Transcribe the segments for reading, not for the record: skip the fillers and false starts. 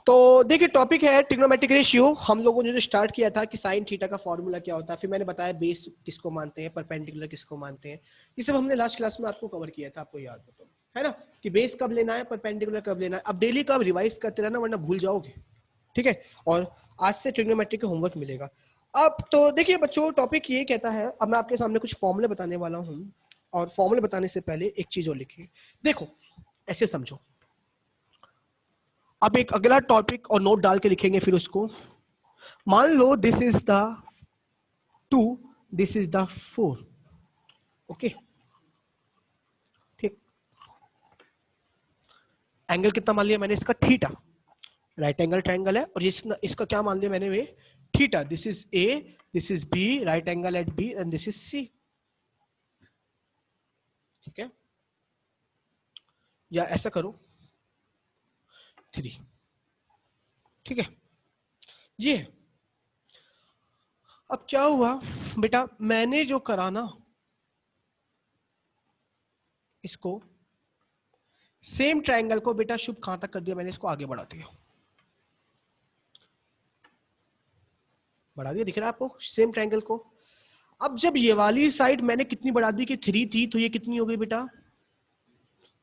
तो देखिए टॉपिक है ट्रिग्नोमेट्रिक रेशियो। हम लोगों ने जो स्टार्ट किया था कि साइन थीटा का फॉर्मूला क्या होता है, फिर मैंने बताया बेस किसको मानते हैं, परपेंडिकुलर किसको मानते हैं। ये सब हमने लास्ट क्लास में आपको कवर किया था, आपको याद हो तो, है ना, कि बेस कब लेना है, परपेंडिकुलर कब लेना है। अब डेली का रिवाइज करते रहना वरना भूल जाओगे, ठीक है। और आज से ट्रिग्नोमेट्रिक का होमवर्क मिलेगा। अब तो देखिए बच्चों टॉपिक ये कहता है, अब मैं आपके सामने कुछ फॉर्मूले बताने वाला हूँ, और फॉर्मूले बताने से पहले एक चीज और लिखिए। देखो ऐसे समझो, अब एक अगला टॉपिक और नोट डाल के लिखेंगे फिर उसको। मान लो this is the 2, this is the 4, okay, ठीक। एंगल कितना मान लिया मैंने इसका, थीटा। राइट एंगल ट्रायंगल है, और इसका क्या मान लिया मैंने, वे theta. This is A, this is B, right angle at B, and this is C, ठीक है। या ऐसा करो 3, ठीक है। ये है। अब क्या हुआ बेटा, मैंने जो करा ना, इसको सेम ट्रायंगल को बेटा शुभ कहां तक कर दिया मैंने, इसको आगे बढ़ा दिया, बढ़ा दिया, दिख रहा है आपको सेम ट्रायंगल को। अब जब ये वाली साइड मैंने कितनी बढ़ा दी कि 3 थी, तो ये कितनी हो गई बेटा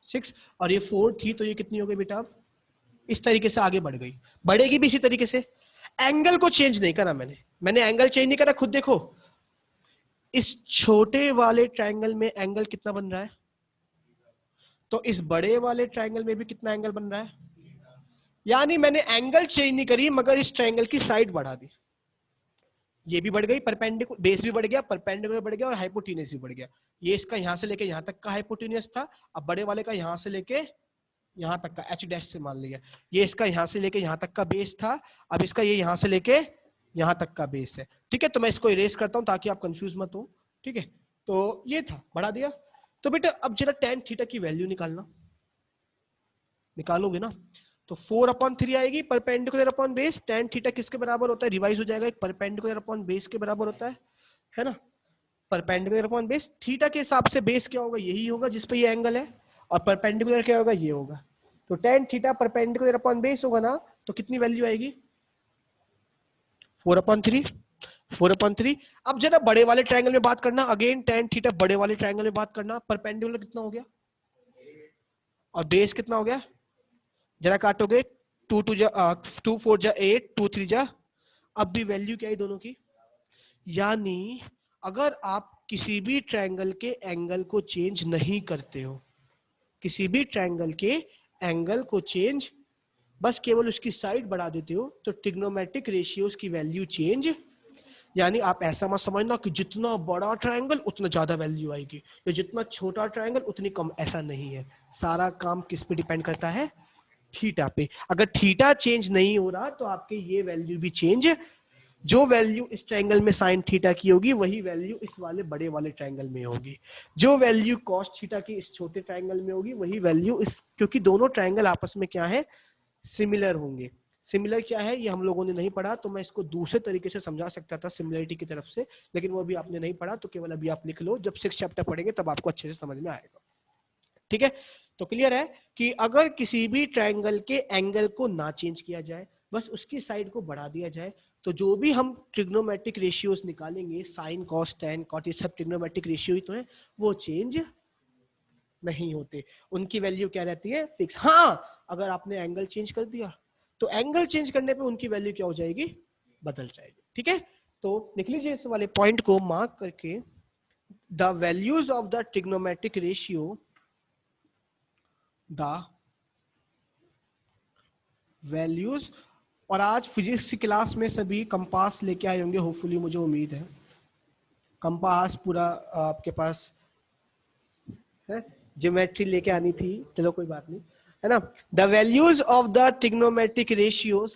6, और ये 4 थी तो ये कितनी हो गई बेटा, इस तरीके से आगे बढ़ गई। बढ़ेगी भी इसी तरीके से। एंगल को चेंज नहीं करा मैंने एंगल चेंज नहीं करा। खुद देखो इस छोटे वाले ट्रायंगल में एंगल कितना बन रहा है, तो इस बड़े वाले ट्रायंगल में भी कितना एंगल बन रहा है। यानी मैंने एंगल चेंज नहीं करी मगर इस ट्रायंगल की साइड बढ़ा दी। ये भी बढ़ गई, परपेंडिकुलर बेस भी बढ़ गया, परपेंडिकुलर बढ़ गया, और हाइपोटेन्यूज भी बढ़ गया। ये इसका यहां से लेके यहां तक का हाइपोटेन्यूज था, अब बड़े वाले का यहां से लेके यहां तक का, एच डैश से मान लिया। ये इसका यहां से लेके यहां तक का बेस था, अब इसका ये यहां से लेके यहां तक का बेस है, ठीक है। तो मैं इसको इरेज करता हूं ताकि आप कंफ्यूज मत हो, ठीक है। तो ये था, बढ़ा दिया। तो बेटा अब जरा tan थीटा की वैल्यू निकालना, निकालोगे ना, तो 4/3 आएगी perpendicular upon base. tan theta किसके बराबर होता है, रिवाइज हो जाएगा, एक परपेंडिकुलर अपॉन बेस के बराबर होता है ना। परपेंडिकुलर अपॉन बेस, थीटा के हिसाब से बेस क्या होगा, यही होगा जिस पे ये एंगल है, और परपेंडिकुलर क्या होगा, ये होगा। तो tan theta perpendicular upon base होगा ना, तो कितनी वैल्यू आएगी 4/3, 4/3। अब जरा बड़े वाले ट्रायंगल में बात करना, अगेन tan थीटा बड़े वाले ट्रायंगल में बात करना, परपेंडिकुलर कितना हो गया और बेस कितना हो गया, जरा काटोगे 2 2 जा 2 4 जा 8, 2 3 जा, अब भी वैल्यू क्या है दोनों की। यानी अगर आप किसी भी ट्रायंगल के एंगल को चेंज नहीं करते हो, किसी भी ट्रायंगल के एंगल को चेंज, बस केवल उसकी साइड बढ़ा देते हो, तो ट्रिग्नोमेट्रिक रेशियोज की वैल्यू चेंज। यानी आप ऐसा मत समझना कि जितना बड़ा ट्रायंगल उतना ज्यादा वैल्यू आएगी, या जितना छोटा ट्रायंगल उतनी कम, ऐसा नहीं है। सारा काम किस पे डिपेंड करता है, थीटा पे। अगर थीटा चेंज नहीं हो रहा तो आपके ये वैल्यू भी चेंज, जो वैल्यू इस ट्रायंगल में साइन थीटा की होगी वही वैल्यू इस वाले बड़े वाले ट्रायंगल में होगी, जो वैल्यू कॉस थीटा की इस छोटे ट्रायंगल में होगी वही वैल्यू इस, क्योंकि दोनों ट्रायंगल आपस में क्या है, सिमिलर होंगे। सिमिलर क्या है ये हम लोगों ने नहीं पढ़ा, तो मैं इसको दूसरे तरीके से समझा सकता था सिमिलरिटी की तरफ से, लेकिन वो भी आपने नहीं पढ़ा, तो केवल अभी आप लिख लो, जब 6 चैप्टर पढ़ेंगे तब आपको अच्छे से समझ में आएगा, ठीक है। तो क्लियर है कि अगर किसी भी ट्रायंगल के एंगल को ना चेंज किया जाए, बस उसकी साइड को बढ़ा दिया जाए, तो जो भी हम ट्रिग्नोमेट्रिक रेशियोज निकालेंगे, साइन कॉस टैन कॉट, ये सब ट्रिग्नोमेट्रिक रेशियो ही तो है, वो चेंज नहीं होते, उनकी वैल्यू क्या रहती है, फिक्स। हाँ अगर आपने एंगल चेंज कर दिया तो एंगल चेंज करने पे उनकी वैल्यू क्या हो जाएगी, बदल जाएगी, ठीक है। तो लिख लीजिए इस वाले पॉइंट को मार्क करके, the values of the trigonometric ratio, the values. और आज फिजिक्स की क्लास में सभी कंपास लेके आए होंगे, होपफुली, मुझे उम्मीद है कंपास पूरा आपके पास है, ज्योमेट्री लेके आनी थी, चलो कोई बात नहीं, है ना। The values of the trigonometric ratios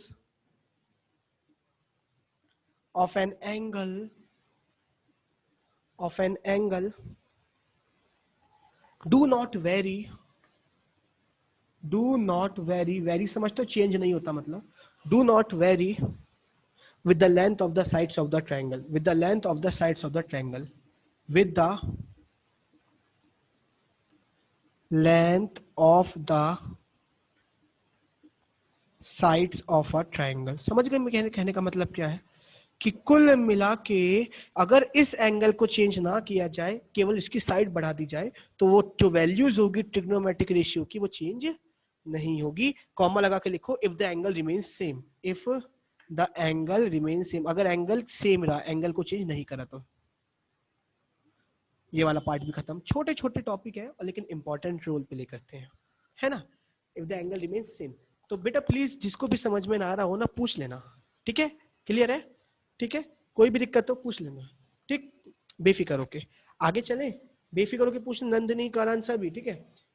of an angle do not very, very समझ तो चेंज नहीं होता मतलब, do not very with the length of the sides of the triangle, with the length of the sides of the triangle, with the length of the sides of a triangle. समझ गए मैं कहने का मतलब क्या है? कि कुल मिला के अगर इस एंगल को चेंज ना किया जाए, केवल इसकी साइड बढ़ा दी जाए, तो वो जो वैल्यूज होगी ट्रिग्नोमेट्रिक रेशियो की वो चेंज नहीं होगी। कॉमा लगा के लिखो, if the angle remains same, if the angle remain same, अगर एंगल सेम रहा, एंगल को चेंज नहीं करा तो। ये वाला पार्ट भी खत्म। छोटे छोटे टॉपिक है लेकिन इंपॉर्टेंट रोल प्ले करते हैं, है ना? If the angle remain same. तो बेटा प्लीज जिसको भी समझ में ना आ रहा हो ना पूछ लेना, ठीक है? क्लियर है? ठीक है, कोई भी दिक्कत हो पूछ लेना, ठीक? बेफिक्र होके आगे चले, बेफिक्र होके पूछ, नंदिनी करण सभी, ठीक है?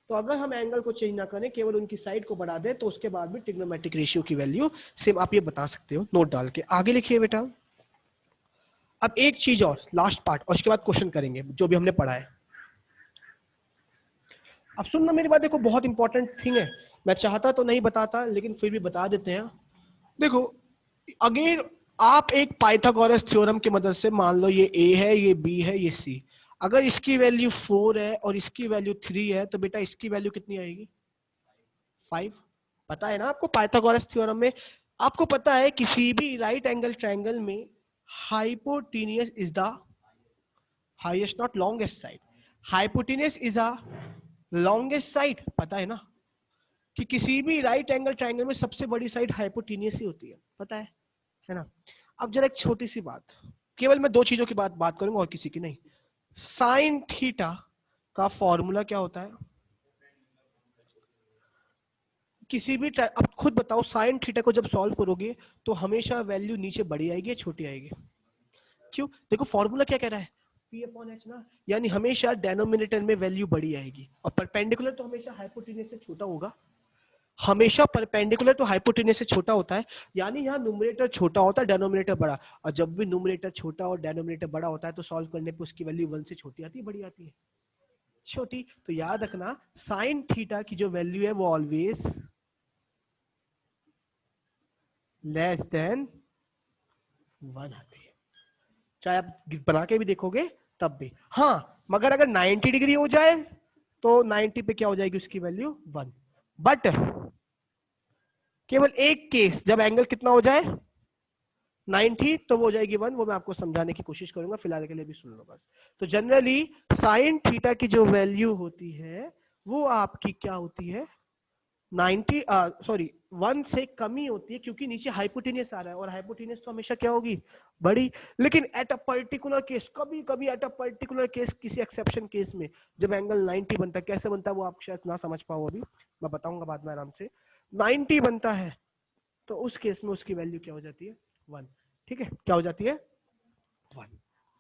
तो अगर हम एंगल को चेंज ना करें, केवल उनकी साइड को बढ़ा दें, तो उसके बाद भी ट्रिग्नोमेट्रिक रेशियो की वैल्यू सेम आप ये बता सकते हो नोट डाल के। आगे लिखिए बेटा। अब एक चीज और, लास्ट पार्ट, और उसके बाद क्वेश्चन करेंगे जो भी हमने पढ़ा है। अब सुनना मेरी बात, देखो बहुत इंपॉर्टेंट थिंग है, मैं चाहता तो नहीं बताता लेकिन फिर भी बता देते हैं। देखो अगेन, आप एक पाइथागोरस थ्योरम की मदद से, मान लो ये ए है, ये बी है, ये सी, अगर इसकी वैल्यू 4 है और इसकी वैल्यू 3 है, तो बेटा इसकी वैल्यू कितनी आएगी? 5। पता है ना आपको पाइथागोरस थ्योरम में, आपको पता है किसी भी राइट एंगल ट्रायंगल में hypotenuse is the highest, not longest side, hypotenuse is a longest side. पता है ना कि किसी भी राइट एंगल ट्रायंगल में सबसे बड़ी साइड हाइपोटेनियस ही होती है, पता है ना? अब जरा एक छोटी सी बात, केवल मैं दो चीजों की बात करूंगा और किसी की नहीं। साइन थीटा का फॉर्मूला क्या होता है? किसी भी अब खुद बताओ, साइन थीटा को जब सॉल्व करोगे तो हमेशा वैल्यू नीचे बड़ी आएगी या छोटी आएगी? क्यों? देखो फॉर्मूला क्या कह रहा है, P अपॉन H ना, यानी हमेशा डेनोमिनेटर में वैल्यू बड़ी आएगी, और परपेंडिकुलर तो हमेशा हाइपोटेनियस से छोटा होगा, हमेशा परपेंडिकुलर तो हाइपोटेनियस से छोटा होता है, यानी यहाँ न्यूमरेटर छोटा होता है, डेनोमिनेटर बड़ा, और जब भी न्यूमरेटर छोटा और डेनोमिनेटर बड़ा होता है तो सॉल्व करने पे उसकी वैल्यू 1 से छोटी आती है, बड़ी आती है? छोटी। तो याद रखना साइन थीटा की जो वैल्यू है वो ऑलवेज लेस देन 1 आती है, चाहे आप बना के भी देखोगे तब भी। हाँ, मगर अगर 90 डिग्री हो जाए तो 90 पे क्या हो जाएगी उसकी वैल्यू? 1। बट केवल एक केस, जब एंगल कितना हो जाए 90, तो वो हो जाएगी 1, वो मैं आपको समझाने की कोशिश करूंगा, फिलहाल के लिए भी सुन लो बस। तो जनरली साइन थीटा की जो वैल्यू होती है वो आपकी क्या होती है? 90 सॉरी 1 से कम ही होती है, क्योंकि नीचे हाइपोटेनियस आ रहा है, और हाइपोटेनियस तो हमेशा क्या होगी? बड़ी। लेकिन एट अ पर्टिकुलर केस, कभी कभी एट अ पर्टिकुलर केस, किसी एक्सेप्शन केस में जब एंगल 90 बनता है, कैसे बनता है वो आप शायद ना समझ पाओ, अभी मैं बताऊंगा बाद में आराम से। 90 बनता है तो उस केस में उसकी वैल्यू क्या हो जाती है? 1। ठीक है, क्या हो जाती है? 1।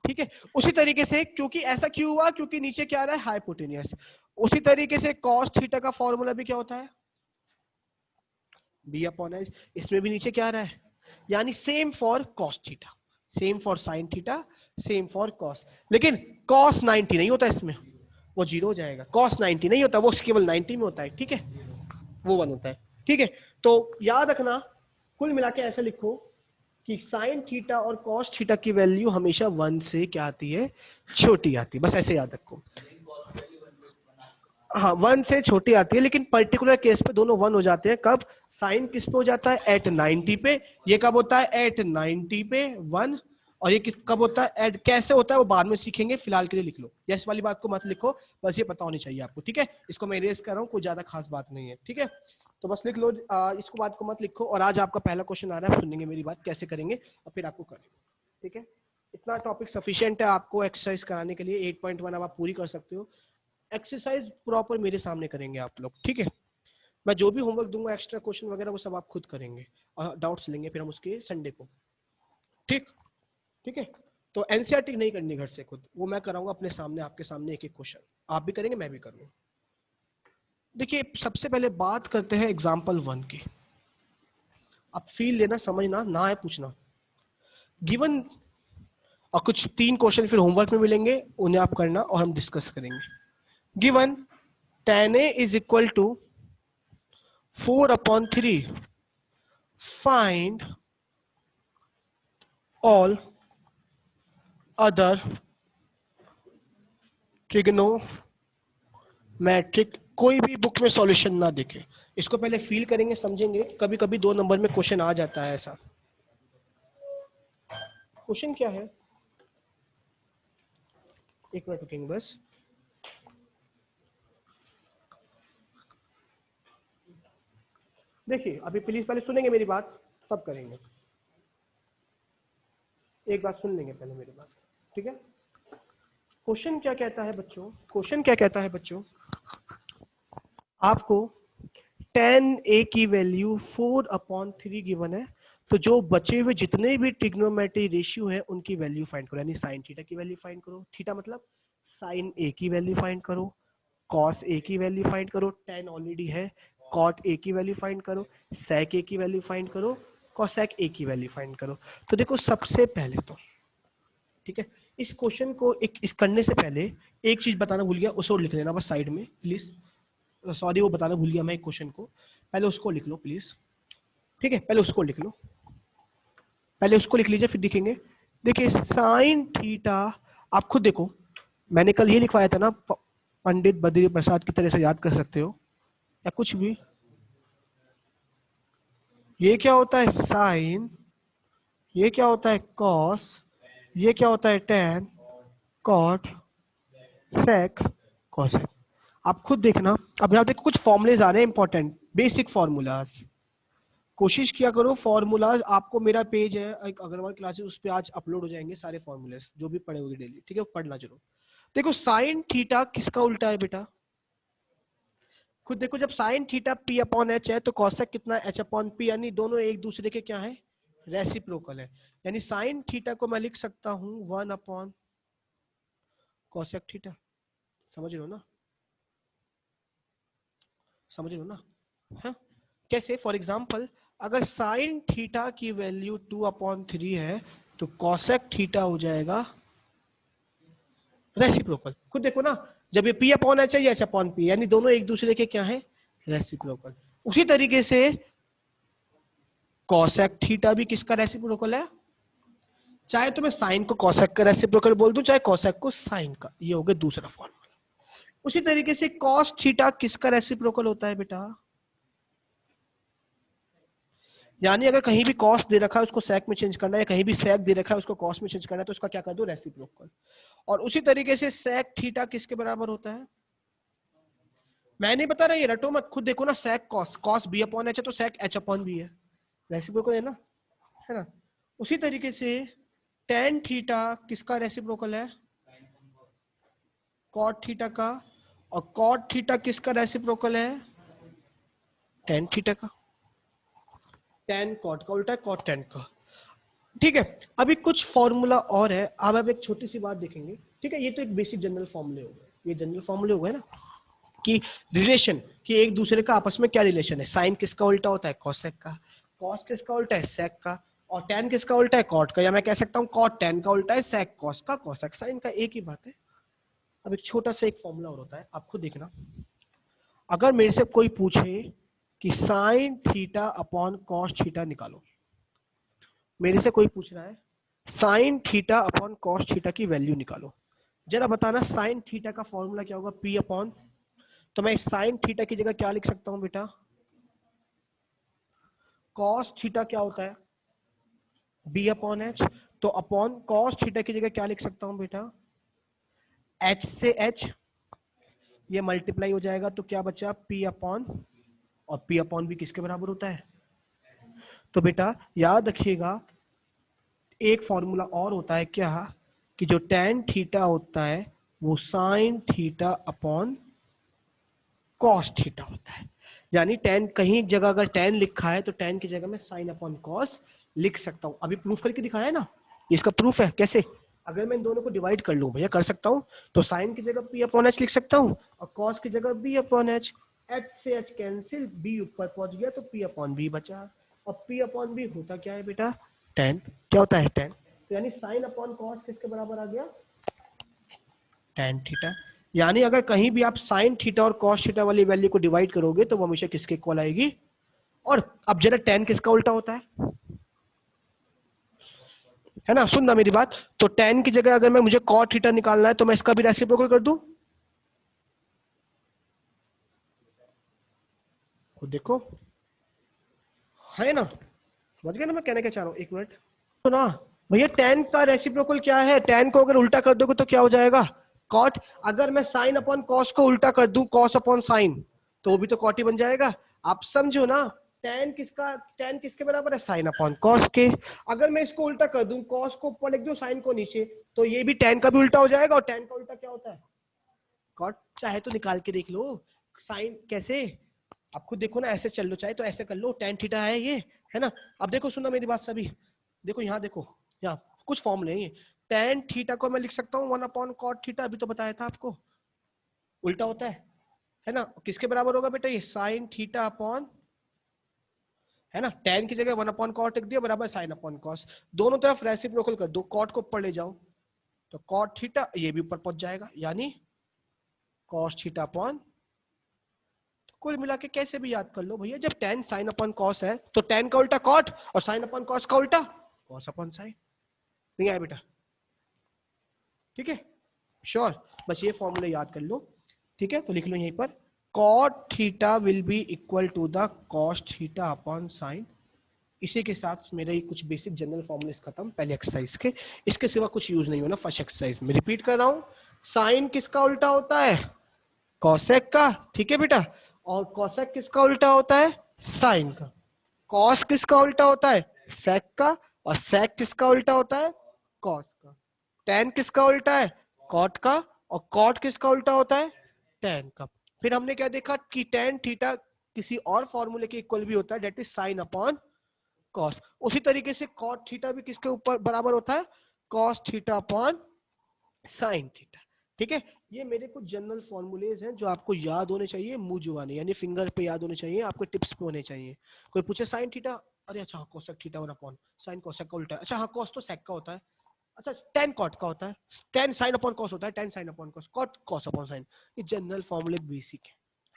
ठीक है, उसी तरीके से, क्योंकि ऐसा क्यों हुआ? क्योंकि नीचे क्या आ रहा है? हाइपोटेनियस। उसी तरीके से कॉस थीटा का फॉर्मूला भी क्या होता है? B upon H. इसमें भी नीचे क्या आ रहा है? यानी same for cos theta, same for sine theta, same for cos. लेकिन कॉस 90 नहीं होता इसमें, वो 0 हो जाएगा। कॉस 90 नहीं होता, वो केवल 90 में होता है, ठीक है, वो 1 होता है। ठीक है, तो याद रखना, कुल मिला के ऐसा लिखो कि साइन थीटा और कॉस थीटा की वैल्यू हमेशा 1 से क्या आती है? छोटी आती है, बस ऐसे याद रखो। हाँ, 1 से छोटी आती है, लेकिन पर्टिकुलर केस पे दोनों 1 हो जाते हैं। कब? साइन किस पे हो जाता है? एट 90 पे। ये कब होता है? एट 90 पे 1। और ये कब होता है? एट कैसे होता है वो बाद में सीखेंगे, फिलहाल के लिए लिख लो, यस वाली बात को मत लिखो, बस ये पता होनी चाहिए आपको, ठीक है? इसको मैं इरेज कर रहा हूँ, कोई ज्यादा खास बात नहीं है, ठीक है? तो बस लिख लो, इसको बात को मत लिखो। और आज आपका पहला क्वेश्चन आ रहा है, सुनेंगे मेरी बात कैसे करेंगे और फिर आपको करेंगे, ठीक है? इतना टॉपिक सफिशिएंट है आपको एक्सरसाइज कराने के लिए। 8.1 अब आप पूरी कर सकते हो। एक्सरसाइज प्रॉपर मेरे सामने करेंगे आप लोग, ठीक है? मैं जो भी होमवर्क दूंगा, एक्स्ट्रा क्वेश्चन वगैरह, वो सब आप खुद करेंगे और डाउट्स लेंगे फिर हम उसके संडे को, ठीक? ठीक है, तो एनसीईआरटी नहीं करनी घर से खुद, वो मैं कराऊंगा अपने सामने, आपके सामने एक एक क्वेश्चन आप भी करेंगे, मैं भी करूंगा। देखिए सबसे पहले बात करते हैं एग्जाम्पल 1 की। आप फील लेना, समझना, ना है पूछना। गिवन, और कुछ 3 क्वेश्चन फिर होमवर्क में मिलेंगे, उन्हें आप करना और हम डिस्कस करेंगे। Given tan a is equal to 4/3, find all other trigonometric कोई भी बुक में सॉल्यूशन ना दिखे, इसको पहले फील करेंगे, समझेंगे। कभी कभी 2 नंबर में क्वेश्चन आ जाता है ऐसा। क्वेश्चन क्या है, एक मिनट रुकेंगे बस। देखिए अभी प्लीज पहले सुनेंगे मेरी बात, तब करेंगे। एक बात सुन लेंगे पहले मेरी बात, ठीक है। क्वेश्चन क्या कहता है बच्चों, क्वेश्चन क्या कहता है बच्चों, आपको tan a की वैल्यू 4/3 गिवन है, तो जो बचे हुए जितने भी ट्रिग्नोमेट्री रेशियो है उनकी वैल्यू फाइंड करो। यानी साइन थीटा की वैल्यू फाइंड करो, थीटा मतलब साइन a की वैल्यू फाइंड करो, कॉस a की वैल्यू फाइंड करो, tan ऑलरेडी है, कॉट a की वैल्यू फाइंड करो, sec a की वैल्यू फाइंड करो, cosec a की वैल्यू फाइंड करो। तो देखो सबसे पहले तो, ठीक है, इस क्वेश्चन को एक इस करने से पहले एक चीज बताना भूल गया, उसको लिख लेना बस साइड में प्लीज। सॉरी वो बताना भूल गया मैं एक क्वेश्चन को, पहले उसको लिख लो प्लीज, ठीक है, पहले उसको लिख लो, पहले उसको लिख लीजिए फिर दिखेंगे। देखिए साइन थीटा, आप खुद देखो, मैंने कल ये लिखवाया था ना, पंडित बद्री प्रसाद की तरह से याद कर सकते हो या कुछ भी। ये क्या होता है साइन, ये क्या होता है कॉस, ये क्या होता है टेन, कॉट, सेक, कॉसेक। आप खुद देखना। अब यहाँ देखो कुछ फॉर्मूलेज आ रहे हैं इंपॉर्टेंट, बेसिक फॉर्मूलाज। कोशिश किया करो फॉर्मूलाज, आपको मेरा पेज है एक अग्रवाल क्लासेस, उस पे आज अपलोड हो जाएंगे सारे फॉर्मूलेज जो भी पढ़े होंगे डेली, ठीक है, पढ़ना जरूर। देखो साइन थीटा किसका उल्टा है बेटा, खुद देखो, जब sine theta P upon H है तो कॉसेक कितना एच अपॉन पी, यानी दोनों एक दूसरे के क्या है, रेसिप्रोकल है। यानी साइन थीटा को मैं लिख सकता हूं 1 अपॉन कॉसेक थीटा। समझ लो ना, समझ लो ना, हाँ। कैसे, फॉर एग्जाम्पल अगर साइन थीटा की वैल्यू 2/3 है तो कॉसेक थीटा हो जाएगा रेसिप्रोकल। खुद देखो ना, जब ये पी अपॉन एच है या एच अपॉन पी, यानी दोनों एक दूसरे के क्या है, रेसिप्रोकल। उसी तरीके से कॉसेक थीटा भी किसका रेसिप्रोकल है, चाहे तो मैं साइन को कॉसेक का रेसिप्रोकल बोल दूं, चाहे कॉसेक को साइन का, ये हो गया दूसरा फॉर्मूला। उसी तरीके से कॉस थीटा किसका रेसिप्रोकल होता है बेटा, यानी अगर कहीं भी कॉस दे रखा है उसको सेक में चेंज करना है, या कहीं भी सेक दे रखा है उसको कॉस में चेंज करना है, तो उसका क्या कर दो, रेसिप्रोकल। और उसी तरीके से सेक थीटा किसके बराबर होता है, मैं नहीं बता रहा, ये रटो मत, खुद देखो ना, sec cos, cos B upon H है तो सेक एच अपॉन बी है, रेसिप्रोकल है ना। उसी तरीके से टेन थीटा किसका रेसिप्रोकल है, कॉट थीटा का, और कॉट थीटा किसका रेसिप्रोकल है, टेन थीटा का। टेन कॉट का उल्टा है, कॉट टेन का, ठीक है। अभी कुछ फॉर्मूला और है, अब एक छोटी सी बात देखेंगे, ठीक है। ये तो एक बेसिक जनरल फॉर्मूले हो गए, ये जनरल फॉर्मूले हो गए ना, कि रिलेशन, कि एक दूसरे का आपस में क्या रिलेशन है। साइन किसका उल्टा होता है, कॉसेक का, कॉस किसका उल्टा है, सेक का, और टेन किसका उल्टा है, कॉट का, या मैं कह सकता हूँ कॉट टेन का उल्टा है सेक कॉस का, कॉसेक साइन का, एक ही बात है। अब एक छोटा सा एक फॉर्मूला और होता है, आप खुद देखना। अगर मेरे से कोई पूछे कि sine theta upon cos theta निकालो, मेरे से कोई पूछ रहा है sine theta upon cos theta की वैल्यू निकालो, जरा बताना साइन थीटा का फॉर्मूला क्या होगा, पी अपॉन, तो मैं साइन थीटा की जगह क्या लिख सकता हूं बेटा, कॉस थीटा क्या होता है, बी अपॉन एच, तो अपॉन कॉस थीटा की जगह क्या लिख सकता हूं बेटा, एच से एच ये मल्टीप्लाई हो जाएगा, तो क्या बचा, पी अपॉन, और पी अपॉन भी किसके बराबर होता है। तो बेटा याद रखिएगा, एक फॉर्मूला और होता है क्या, कि जो tan थीटा होता है वो sine theta upon cos theta होता है। यानी tan, कहीं जगह अगर tan लिखा है तो tan की जगह में साइन अपॉन कॉस लिख सकता हूं। अभी प्रूफ करके दिखाया है ना, इसका प्रूफ है कैसे, अगर मैं इन दोनों को डिवाइड कर लूं, भैया कर सकता हूं, तो साइन की जगह पी अपॉन एच लिख सकता हूं, और कॉस की जगह बी अपॉन एच, एच से एच कैंसिल, बी ऊपर पहुंच गया तो पी अपॉन बी बचा, और पी अपॉन बी होता क्या है बेटा, tan, क्या होता है tan, तो यानी साइन अपॉन कॉस किसके बराबर आ गया, tan थीटा। यानी अगर कहीं भी आप साइन थीटा और कॉस थीटा वाली वैल्यू को डिवाइड करोगे तो वो हमेशा किसके इक्वल आएगी। और अब जरा tan किसका उल्टा होता है ना, सुनना मेरी बात, तो tan की जगह अगर मैं, मुझे cot थीटा निकालना है तो मैं इसका भी रेसिप्रोकल कर दूं, खुद देखो, है ना, समझ गए ना मैं कहने क्या चाह रहा हूँ। एक मिनट तो ना भैया, tan का रेसिप्रोकल क्या है? tan को अगर उल्टा कर दोगे तो क्या हो जाएगा? cot। अगर मैं sin अपॉन cos को उल्टा कर दूं, cos अपॉन sin, तो वो भी तो cot ही बन जाएगा। आप समझो ना, tan किसके बराबर है? sin अपॉन cos के। अगर मैं इसको उल्टा कर दूं, cos को ऊपर लिख दूं, sin को नीचे, तो ये भी tan का भी उल्टा हो जाएगा। और tan का उल्टा क्या होता है? cot। चाहे तो निकाल के देख लो sin कैसे, आप खुद देखो ना, ऐसे चल लो, चाहे तो ऐसे कर लो, tan थीटा है ये, है ना। अब देखो, सुनो मेरी बात सभी, देखो यहाँ देखो, यहाँ कुछ फॉर्मूले हैं ये। tan थीटा को मैं लिख सकता हूँ 1 अपॉन cot थीटा, अभी तो बताया था आपको, उल्टा होता है ना। किसके बराबर होगा बेटा? ये sin थीटा अपॉन, है ना, tan की जगह 1 अपॉन cot लिख दिया, बराबर sin अपॉन cos। दोनों तरफ रेसिप्रोकल कर दो, cot को ऊपर ले जाओ तो cot थीटा ये भी ऊपर पहुंच जाएगा, यानी cos थीटा अपॉन। कुल मिला के कैसे भी याद कर लो भैया, जब tan sin अपॉन cos है तो tan का उल्टा cot, और sin अपॉन cos का उल्टा cos अपॉन sin। नहीं आया बेटा? ठीक है, श्योर, बस ये फॉर्मूला याद कर लो। ठीक है, तो लिख लो यहीं पर, cot theta will be equal to the cos theta upon sin। इसी के साथ मेरे कुछ बेसिक जनरल फॉर्मूले खत्म पहले एक्सरसाइज के। इसके सिवा कुछ यूज नहीं होना फर्स्ट एक्सरसाइज में। रिपीट कर रहा हूं, साइन किसका उल्टा होता है? कॉसेक का। ठीक है बेटा, और कॉसेक किसका उल्टा होता है? साइन का। कॉस किसका उल्टा होता है? सेक का। और सेक किसका उल्टा होता है? कॉस का। टेन किसका उल्टा है? कॉट का। और कॉट किसका उल्टा होता है? टेन का। फिर हमने क्या देखा कि टेन थीटा किसी और फॉर्मूले के इक्वल भी होता है, that is sine upon cos. उसी तरीके से कॉट थीटा भी किसके ऊपर बराबर होता है? Cos theta upon sine theta. ठीक है, ये मेरे कुछ जनरल फॉर्मूलेज हैं जो आपको याद होने चाहिए, मुंह जुबानी यानी फिंगर पे याद होने चाहिए, आपके टिप्स पे होने चाहिए। कोई पूछे साइन थीटा, अरे अच्छा हाँ, कोसेक थीटा और अपॉन साइन कोसेक का उल्टा है। अच्छा हाँ, कॉस तो सेक का होता है। अच्छा, टेन कॉट का होता है, टेन साइन अपॉन कॉस होता है, tan sine upon cos, cot cos upon sine. ये जनरल फॉर्मूले बेसिक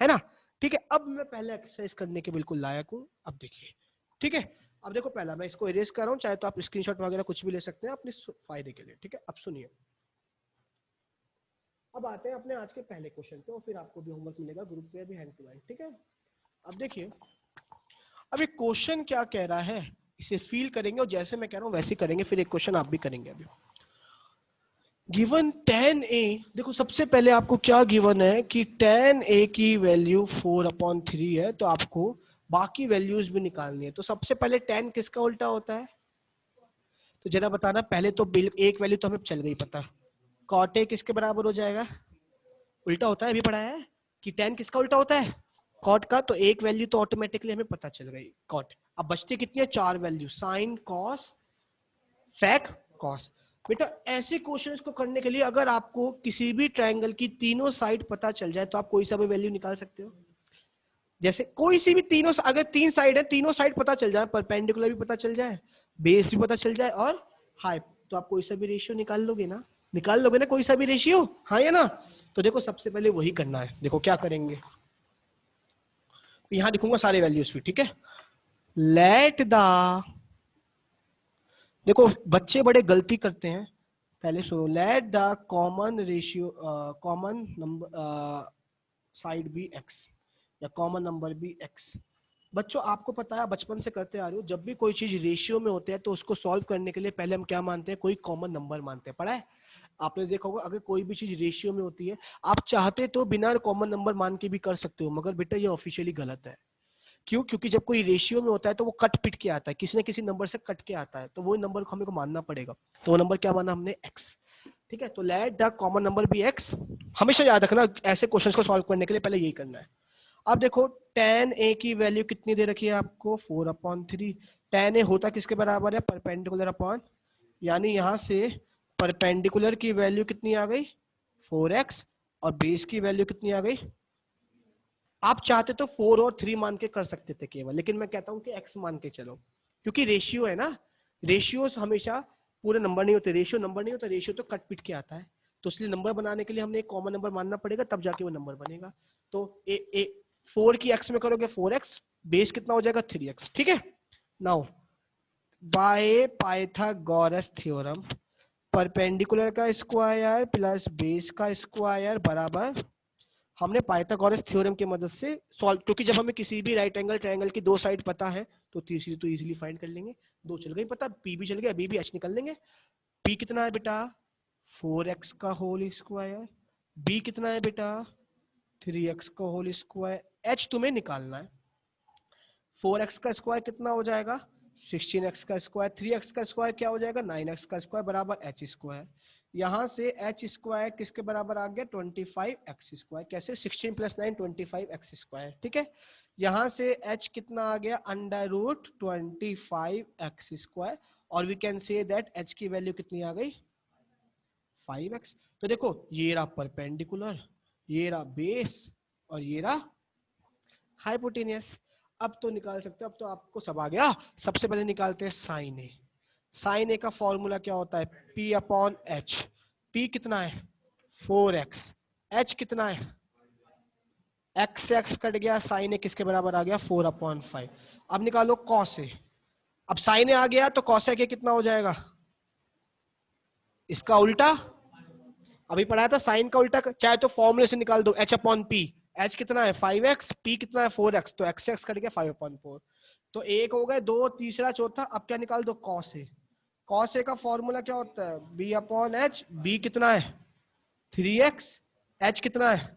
है ना। ठीक है, अब मैं पहले एक्सरसाइज करने के बिल्कुल लायक हूँ। अब देखिए, ठीक है, अब देखो, पहला मैं इसको इरेज कर रहा हूँ, चाहे तो आप स्क्रीनशॉट वगैरह कुछ भी ले सकते हैं अपने फायदे के लिए। ठीक है, अब सुनिए, अब आते हैं अपने आज के पहले क्वेश्चन पे, और फिर आपको भी होमवर्क मिलेगा ग्रुप पे, अभी हैंड टू हैंड। ठीक है, अब देखिए, अब एक क्वेश्चन क्या कह रहा है, इसे फील करेंगे और जैसे मैं कह रहा हूं वैसे करेंगे, फिर एक क्वेश्चन आप भी करेंगे। अभी गिवन tan a, देखो सबसे पहले आपको क्या गिवन है कि tan a की वैल्यू 4/3 है, तो आपको बाकी वैल्यूज भी निकालनी है। तो सबसे पहले tan किसका उल्टा होता है? तो जरा बताना, पहले तो बिल एक वैल्यू तो हमें चल गई पता, cot a किसके बराबर हो जाएगा? उल्टा होता है, अभी पढ़ा है कि tan किसका उल्टा होता है? कॉट का। तो एक वैल्यू तो ऑटोमेटिकली हमें पता चल गई, कॉट। अब बचती कितनी है? 4 value, sine cos sec cos. बेटा ऐसे क्वेश्चंस को करने के लिए अगर आपको किसी भी ट्रायंगल की तीनों साइड पता चल जाए तो आप कोई सा भी वैल्यू निकाल सकते हो। जैसे कोई सी भी तीनों, अगर 3 साइड है, तीनों साइड पता चल जाए, परपेंडिकुलर भी पता चल जाए, बेस भी पता चल जाए और हाइट, तो आप कोई सा भी रेशियो निकाल लोगे ना, निकाल लोगे ना कोई सा भी रेशियो, हाँ या ना। तो देखो सबसे पहले वही करना है। देखो क्या करेंगे, यहां लिखूंगा सारे वैल्यूज भी। ठीक है, लेट द, देखो बच्चे बड़े गलती करते हैं, पहले सुनो, let the common ratio, common number side B X, या कॉमन नंबर बी एक्स। बच्चों आपको पता है, बचपन से करते आ रहे हो, जब भी कोई चीज रेशियो में होते हैं तो उसको सॉल्व करने के लिए पहले हम क्या मानते हैं? कोई कॉमन नंबर मानते हैं। पढ़ा है आपने, देखा होगा, अगर कोई भी चीज रेशियो में होती है, आप चाहते तो बिना कॉमन नंबर मान के भी कर सकते हो, मगर बेटा ये ऑफिशियली गलत है। क्यों? क्योंकि जब कोई रेशियो में होता है तो वो कट पिट के आता है, किसी न किसी नंबर से कट के आता है, तो वो नंबर को हमें को मानना पड़ेगा। तो वो नंबर क्या माना हमने? एक्स। ठीक है, तो let the common number B X. हमेशा याद रखना, ऐसे क्वेश्चंस को सॉल्व करने के लिए पहले यही करना है। अब देखो tan a की वैल्यू कितनी दे रखी है आपको? 4/3। tan a होता किसके बराबर है? परपेंडिकुलर अपॉन, यानी यहां से परपेंडिकुलर की वैल्यू कितनी आ गई? 4x, और बेस की वैल्यू कितनी आ गई? आप चाहते तो 4 और 3 मान के कर सकते थे केवल, लेकिन मैं कहता हूं कि x मान के चलो, क्योंकि रेशियो है ना, रेशियो हमेशा पूरे नंबर नहीं होते, रेशियो नंबर नहीं होता, रेशियो तो कट पिट के आता है। तो इसलिए नंबर बनाने के लिए हमने एक कॉमन नंबर मानना पड़ेगा, तब जाके वो नंबर बनेगा। तो 4 की x में करोगे 4x, बेस कितना हो जाएगा? 3x। ठीक है, now by Pythagoras theorem, perpendicular का स्क्वायर प्लस बेस का स्क्वायर बराबर हमने पाइथागोरस थ्योरम की मदद से सॉल्व, क्योंकि जब हमें किसी भी राइट एंगल ट्रायंगल की दो साइड पता है तो तीसरी तो इजीली फाइंड कर लेंगे। दो चल गई पता, पी भी चल गया, बी भी, एच निकाल लेंगे। पी कितना है बेटा 4x का होल स्क्वायर, बी कितना है बेटा 3x का होल स्क्वायर, एच तुम्हें निकालना है। 4x का स्क्वायर कितना हो जाएगा 16x का स्क्वायर, 3x का स्क्वायर क्या हो जाएगा 9x का स्क्वायर बराबर एच स्क्वायर। यहां से एच स्क्वायर किसके बराबर आ गया 25x स्क्वायर, कैसे 16 + 9 25x स्क्वायर, ठीक है। यहां से h कितना आ गया √25x स्क्वायर, और we can say that h की वैल्यू कितनी आ गई 5x। तो देखो ये रहा परपेंडिकुलर, ये रहा बेस, और ये रहा हाइपोटेनियस। अब तो निकाल सकते हो, अब तो आपको सब आ गया। सबसे पहले निकालते हैं साइन ए। साइन ए का फॉर्मूला क्या होता है P/H। P कितना है 4x, H कितना है x से x कट गया, साइन ए किसके बराबर आ गया 4/5। अब निकालो कॉस ए। अब साइन ए आ गया तो कॉस ए कितना हो जाएगा, इसका उल्टा, अभी पढ़ाया था साइन का उल्टा, चाहे तो फॉर्मूले से निकाल दो H/P। H कितना है 5x, P कितना है 4x, तो x से x कट गया 5/4। तो एक हो गए, दो, तीसरा, चौथा। अब क्या निकाल दो cos a। cos a का फॉर्मूला क्या होता है B/H। B कितना है 3x, H कितना है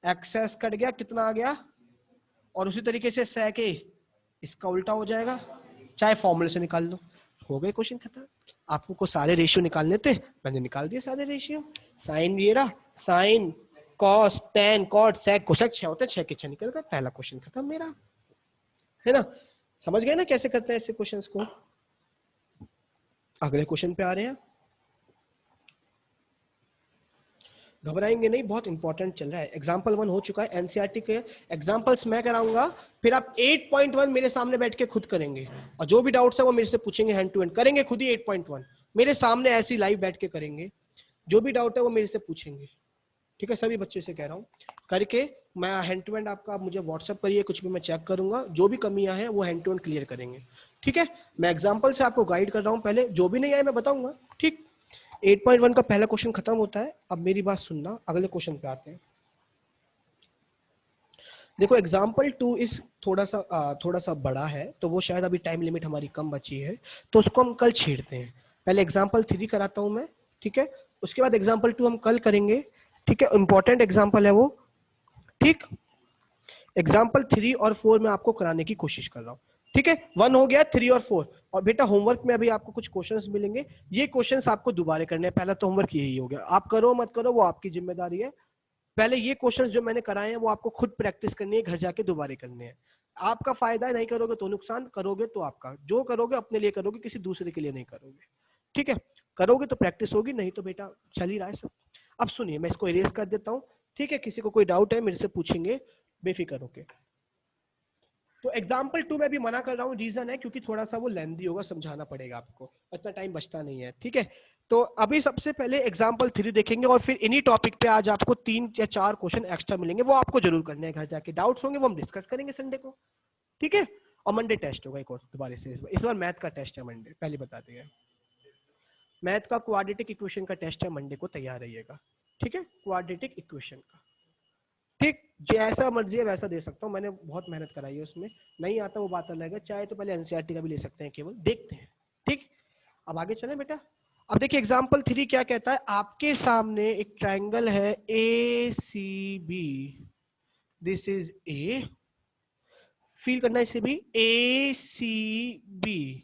x से x कट गया, कितना आ गया, और उसी तरीके से sec a इसका उल्टा हो जाएगा, चाहे फॉर्मूले से निकाल लो। हो गए क्वेश्चन खत्म। आपको को सारे रेशियो निकालने थे, मैंने निकाल दिए सारे रेशियो। साइन ये रहा, sine cos tan cot sec cosec 6 होते हैं, 6 के 6 निकल गए, पहला क्वेश्चन खत्म मेरा, है ना। समझ गए ना कैसे करते हैं ऐसे क्वेश्चंस को। अगले क्वेश्चन पे आ रहे हैं, घबराएंगे नहीं, बहुत इंपॉर्टेंट चल रहा है। एग्जाम्पल 1 हो चुका है, एनसीईआरटी के एग्जाम्पल्स मैं कराऊंगा, फिर आप 8.1 मेरे सामने बैठ के खुद करेंगे, और जो भी डाउट्स है वो मेरे से पूछेंगे, हैंड टू हैंड करेंगे खुद ही। 8.1 मेरे सामने ऐसी लाइव बैठ के करेंगे, जो भी डाउट है वो मेरे से पूछेंगे, ठीक है। सभी बच्चों से कह रहा हूँ करके, मैं हैंड टू हैंड आपका मुझे व्हाट्सअप करिए, कुछ भी मैं चेक करूंगा, जो भी कमियां हैं वो हैंड टू हैंड क्लियर करेंगे, ठीक है। मैं एग्जाम्पल से आपको गाइड कर रहा हूँ, पहले जो भी नहीं आए मैं बताऊंगा, ठीक। 8.1 का पहला क्वेश्चन खत्म होता है। अब मेरी बात सुनना, अगले क्वेश्चन पे आते हैं। देखो एग्जाम्पल 2 इस थोड़ा सा बड़ा है, तो वो शायद अभी टाइम लिमिट हमारी कम बची है, तो उसको हम कल छेड़ते हैं। पहले एग्जाम्पल 3 कराता हूं मैं, ठीक है, उसके बाद एग्जाम्पल 2 हम कल करेंगे, ठीक है। इंपॉर्टेंट एग्जाम्पल है वो, ठीक। एग्जाम्पल 3 और 4 में आपको कराने की कोशिश कर रहा हूँ, ठीक है। 1 हो गया, 3 और 4। और बेटा होमवर्क में अभी आपको कुछ क्वेश्चंस मिलेंगे, ये क्वेश्चंस आपको दोबारा करने हैं। पहला तो होमवर्क यही हो गया, आप करो मत करो वो आपकी जिम्मेदारी है। पहले ये क्वेश्चंस जो मैंने कराए हैं वो आपको खुद प्रैक्टिस करनी है, घर जाके दोबारा करने हैं। आपका फायदा है, नहीं करोगे तो नुकसान, करोगे तो आपका, जो करोगे अपने लिए करोगे, किसी दूसरे के लिए नहीं करोगे, ठीक है। करोगे तो प्रैक्टिस होगी, नहीं तो बेटा चल ही रहा है सब। अब सुनिए, मैं इसको इरेज कर देता हूँ, ठीक है। किसी को कोई डाउट है मेरे से पूछेंगे, बेफिक्र होके। तो एग्जाम्पल 2 में भी मना कर रहा हूँ, रीजन है क्योंकि थोड़ा सा वो लेंथी होगा, समझाना पड़ेगा आपको, इतना टाइम बचता नहीं है, ठीक है। तो अभी सबसे पहले एग्जाम्पल 3 देखेंगे, और फिर इन्हीं टॉपिक पे आज आपको 3 या 4 क्वेश्चन एक्स्ट्रा मिलेंगे, वो आपको जरूर करने हैं घर जाके। डाउट्स होंगे वो हम डिस्कस करेंगे संडे को, ठीक है। और मंडे टेस्ट होगा एक और दोबारा से, इस बार मैथ का टेस्ट है मंडे, पहले बता दिया। मैथ का क्वाड्रेटिक इक्वेशन का टेस्ट है मंडे को, तैयार रहिएगा, ठीक है। क्वाड्रेटिक इक्वेशन का, ठीक। जैसा मर्जी है वैसा दे सकता हूँ, मैंने बहुत मेहनत कराई है उसमें, नहीं आता वो बात अलग है। चाहे तो पहले एनसीईआरटी का भी ले सकते हैं, केवल देखते हैं, ठीक। अब आगे चलें बेटा। अब देखिए एग्जाम्पल 3 क्या कहता है, आपके सामने एक ट्राइंगल है ACB, this is A, feel करना इसे भी, ACB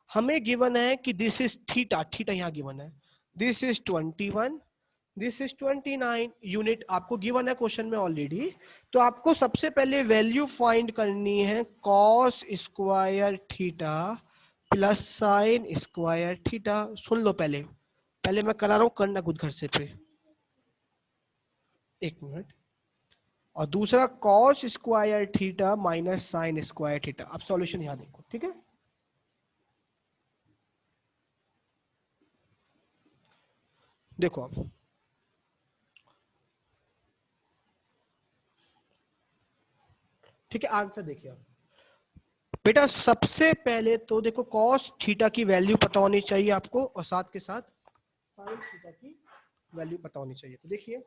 हमें गिवन है कि दिस इज थीटा, थीटा यहाँ गिवन है, this is 21, this is 29 unit आपको गिवन है क्वेश्चन में ऑलरेडी। तो आपको सबसे पहले वैल्यू फाइंड करनी है cos square theta plus sine square theta. सुन लो, पहले पहले मैं करा रहा हूं, करना खुद घर से पे, एक मिनट। और दूसरा cos square theta minus sign square theta. अब सॉल्यूशन यहां देखो, ठीक है। देखो अब, ठीक है, आंसर देखिए आप बेटा। सबसे पहले तो देखो कॉस थीटा की वैल्यू पता होनी चाहिए आपको, और साथ के साथ साइन थीटा की वैल्यू पता होनी चाहिए। तो देखिए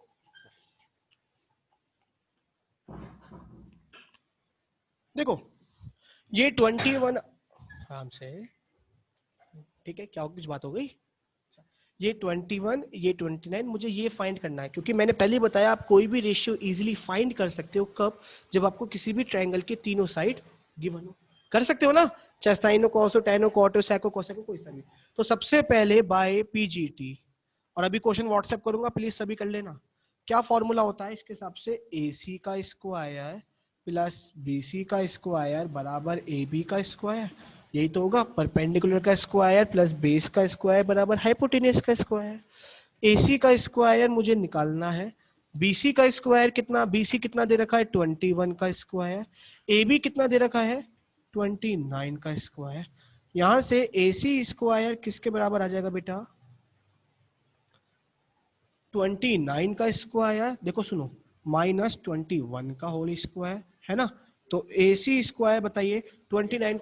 देखो ये 21 आराम से, ठीक है, क्या कुछ बात हो गई, ये 21 ये 29, मुझे ये फाइंड करना है क्योंकि मैंने पहले ही बताया आप कोई भी रेशियो इजीली फाइंड कर सकते हो कब, जब आपको किसी भी ट्रायंगल के तीनों साइड गिवन हो, कर सकते हो ना, चाहे साइन हो कॉस हो टैन हो कॉट हो सेक हो कोसेक हो कोई सा भी। तो सबसे पहले बाय पीजीटी, और अभी क्वेश्चन व्हाट्सएप करूंगा प्लीज सभी कर लेना। क्या फॉर्मूला होता है इसके हिसाब से, ए सी का स्क्वायर प्लस बी सी का स्क्वायर बराबर ए बी का स्क्वायर, यही तो होगा। परपेंडिकुलर का स्क्वायर प्लस बेस का स्क्वायर बराबर हाइपोटेन्यूज का स्क्वायर। एसी का स्क्वायर मुझे निकालना है, बीसी का स्क्वायर कितना, बीसी कितना दे रखा है 21 का स्क्वायर, ए बी कितना दे रखा है 29 का स्क्वायर। यहां से एसी स्क्वायर किसके बराबर आ जाएगा बेटा, 29 का स्क्वायर, देखो सुनो, माइनस 21 का होल स्क्वायर, है ना। तो ए सी स्क्वायर बताइए, 29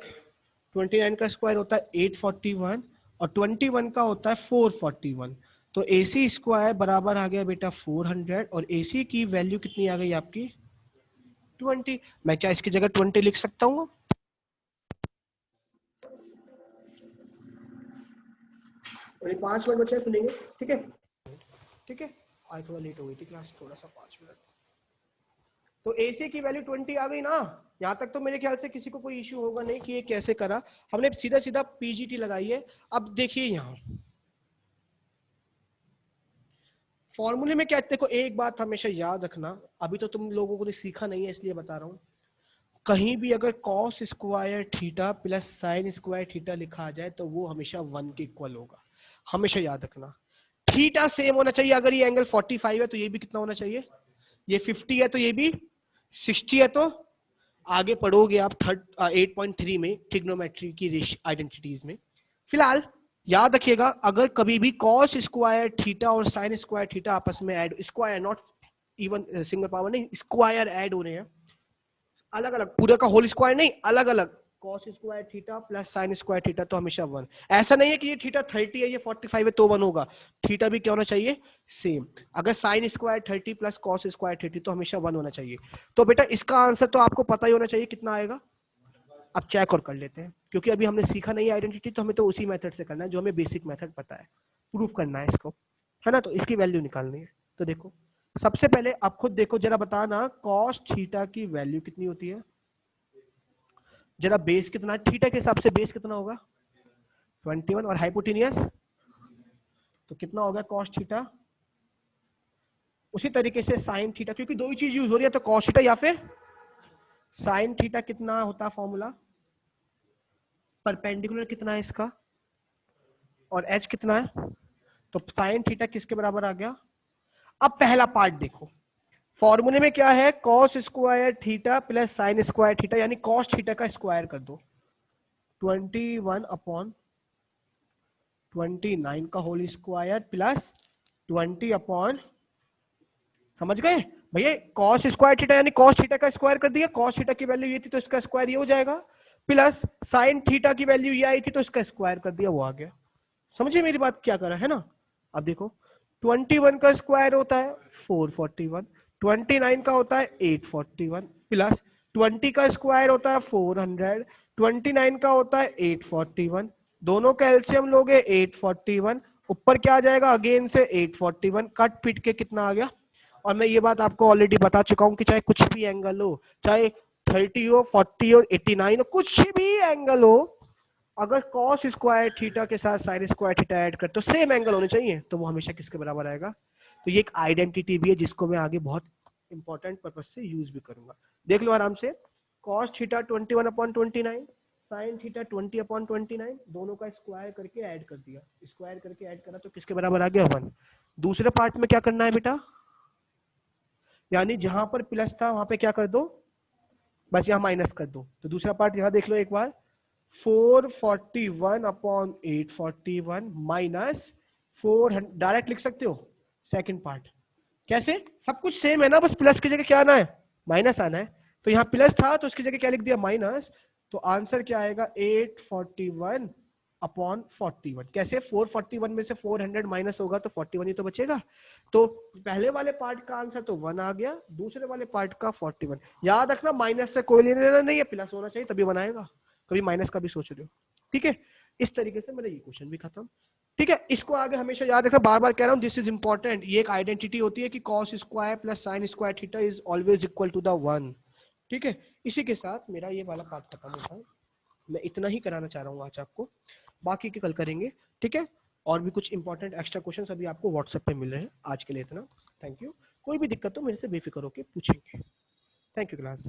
का स्क्वायर होता है 841 और 21 का होता है 441। तो ए सी स्क्वायर बराबर आ गया बेटा 400 और ए सी की वैल्यू कितनी आ गई आपकी 20। मैं क्या इसकी जगह 20 लिख सकता हूँ, और 5 मिनट बचे सुनेंगे, ठीक है, ठीक है। आज थोड़ा लेट हो गई थी क्लास, थोड़ा सा 5 मिनट। तो एसी की वैल्यू 20 आ गई ना, यहां तक तो मेरे ख्याल से किसी को कोई इश्यू होगा नहीं कि ये कैसे करा, हमने सीधा सीधा पीजीटी लगाई है। अब देखिए यहां फॉर्मूले में क्या, देखो एक बात हमेशा याद रखना, अभी तो तुम लोगों को ने सीखा नहीं है इसलिए बता रहा हूं, कहीं भी अगर cos square theta plus sine square theta लिखा आ जाए तो वो हमेशा 1 के इक्वल होगा, हमेशा याद रखना। थीटा सेम होना चाहिए, अगर ये एंगल 45 है तो ये भी कितना होना चाहिए, ये 50 है तो ये भी 60 है, तो आगे पढ़ोगे आप 8.3 में ट्रिग्नोमेट्री की आइडेंटिटीज में। फिलहाल याद रखिएगा, अगर कभी भी कॉस स्क्वायर थीटा और साइन स्क्वायर थीटा आपस में add, square not even single power नहीं, स्क्वायर ऐड हो रहे हैं, अलग अलग, पूरे का होल स्क्वायर नहीं, अलग अलग, cos square theta plus sine square theta तो हमेशा 1। ऐसा नहीं है कि ये थीटा 30 है ये 45 है तो 1 होगा, थीटा भी क्या होना चाहिए सेम। अगर sine square 30 plus cos square 30 तो हमेशा 1 होना चाहिए। तो बेटा इसका आंसर तो आपको पता ही होना चाहिए कितना आएगा। अब चेक और कर लेते हैं, क्योंकि अभी हमने सीखा नहीं आइडेंटिटी, तो हमें तो उसी मेथड से करना है जो हमें बेसिक मेथड पता है, प्रूफ करना है इसको, है ना। तो इसकी वैल्यू निकालनी है। तो देखो सबसे पहले आप खुद देखो जरा, बताना कॉस थीटा की वैल्यू कितनी होती है, जरा बेस कितना है, थीटा के हिसाब से बेस कितना होगा 21 और हाइपोटेनियस तो कितना होगा कॉस थीटा। उसी तरीके से साइन थीटा, क्योंकि दो ही चीज यूज हो रही है तो कॉस थीटा या फिर साइन थीटा कितना होता फॉर्मूला, परपेंडिकुलर कितना है इसका और एच कितना है, तो साइन थीटा किसके बराबर आ गया। अब पहला पार्ट देखो, फॉर्मूले में क्या है, cos square theta plus sine square theta, यानी कॉस थीटा का स्क्वायर कर दो 21 अपॉन 29 का होल स्क्वायर प्लस 20 अपॉन, समझ गए भैया, कॉस स्क्वायर थीटा यानी कॉस थीटा का स्क्वायर कर दिया, कॉस थीटा की वैल्यू ये थी तो इसका स्क्वायर ये हो जाएगा, प्लस साइन थीटा की वैल्यू ये आई थी तो इसका स्क्वायर कर दिया, वो आ गया। समझिए मेरी बात क्या करा है ना। अब देखो 21 का स्क्वायर होता है 441, 29 का होता है 841 प्लस 20 का स्क्वायर होता है 400, 29 का होता है 841, दोनों का एलसीएम लोगे 841, ऊपर क्या आ जाएगा अगेन से 841, कट पिट के कितना आ गया। और मैं ये बात आपको ऑलरेडी बता चुका हूं कि चाहे कुछ भी एंगल हो, चाहे 30 हो 40 हो 89 हो, कुछ भी एंगल हो, अगर कॉस स्क्वायर थीटा के साथ साइन स्क्वायर थीटा ऐड कर तो सेम एंगल होने चाहिए, तो वो हमेशा किसके बराबर आएगा। तो ये एक आइडेंटिटी भी है जिसको मैं आगे बहुत इंपॉर्टेंट पर्पज से यूज भी करूंगा। देख लो आराम से, कॉस थीटा 21/29, साइन थीटा 20/29, दोनों का स्क्वायर करके ऐड कर दिया, स्क्वायर करके ऐड करा तो किसके बराबर आ गया 1। दूसरे पार्ट में क्या करना है बेटा, यानी जहां पर प्लस था वहां पे क्या कर दो, बस यहां माइनस कर दो। तो दूसरा पार्ट यहां देख लो एक बार, 441/841 माइनस 400, डायरेक्ट लिख सकते हो। सेकंड पार्ट कैसे, सब कुछ सेम है ना, बस प्लस की जगह क्या आना है माइनस आना है, तो यहाँ प्लस था तो उसकी जगह क्या लिख दिया माइनस, तो आंसर क्या आएगा 841 अपॉन 41। कैसे? 441 में से 400 माइनस होगा तो 41 ही तो बचेगा। तो पहले वाले पार्ट का आंसर तो 1 आ गया, दूसरे वाले पार्ट का 41। याद रखना माइनस से कोई लेना देना नहीं है, प्लस होना चाहिए तभी बनाएगा, कभी माइनस का भी सोच रहे हो। ठीक है, इस तरीके से मेरा ये क्वेश्चन भी खत्म। ठीक है, इसको आगे हमेशा याद रखना, बार बार कह रहा हूं, दिस इज इंपॉर्टेंट। ये एक आइडेंटिटी होती है कि cos square plus sine square theta is always equal to the 1। ठीक है, इसी के साथ मेरा ये वाला पार्ट खत्म होता है। मैं इतना ही कराना चाह रहा हूँ आज आपको, बाकी के कल करेंगे। ठीक है, और भी कुछ इंपॉर्टेंट एक्स्ट्रा क्वेश्चंस अभी आपको व्हाट्सएप पे मिल रहे हैं। आज के लिए इतना, थैंक यू। कोई भी दिक्कत हो मेरे से बेफिक्र होकर पूछेंगे। Thank you class.